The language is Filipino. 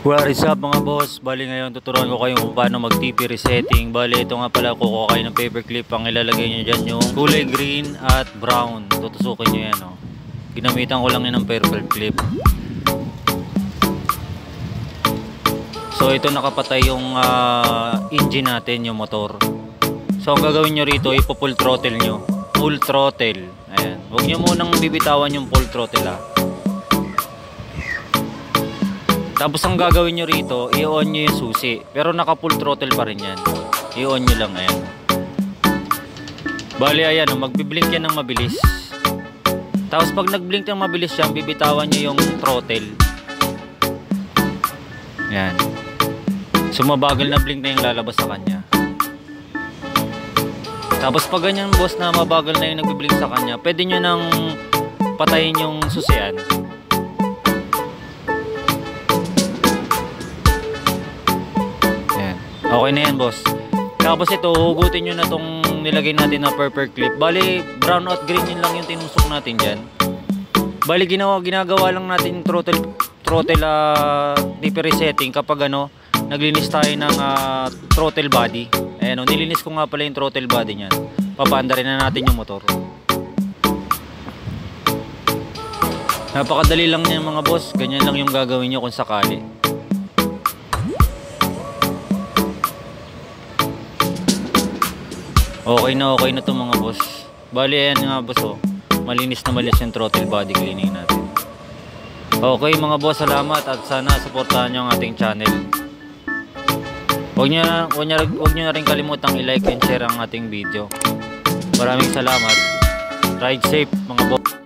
What is up mga boss? Bali ngayon tuturuan ko kayo kung paano mag TP resetting. Bali ito nga pala, kukuha kayo ng paper clip. Ang ilalagay nyo dyan yung kulay green at brown. Tutusukin nyo yan, oh. Ginamitan ko lang yan ng paper clip. So ito nakapatay yung engine natin, yung motor. So ang gagawin nyo rito, ipo-full throttle nyo. Full throttle. Ayan. Huwag nyo munang bibitawan yung full throttle, ha. Tapos ang gagawin nyo rito, i-on nyo yung susi. Pero naka full throttle pa rin yan. I-on nyo lang, ayan. Bali ayan, magbiblink yan ng mabilis. Tapos pag nagblink ng mabilis yan, bibitawan nyo yung throttle. Ayan. So mabagal na blink na yung lalabas sa kanya. Tapos pag ganyan boss na mabagal na yung nagbiblink sa kanya, pwede nyo nang patayin yung susian. Okay na yan boss. Tapos ito, hugutin nyo na itong nilagay natin na paper clip. Bali, brown at green yun lang yung tinusok natin dyan. Bali, ginagawa lang natin throttle TP resetting kapag naglinis tayo ng throttle body. Ayan, nilinis ko nga pala yung throttle body nyan. Papaanda rin na natin yung motor. Napakadali lang yan mga boss. Ganyan lang yung gagawin nyo kung sakali. Okay na to mga boss. Bali ayan nga boss, oh. Malinis na malinis yung throttle body cleaning natin. Okay mga boss, salamat at sana supportahan nyo ang ating channel. Huwag nyo na rin kalimutang i-like and share ang ating video. Maraming salamat. Ride safe mga boss.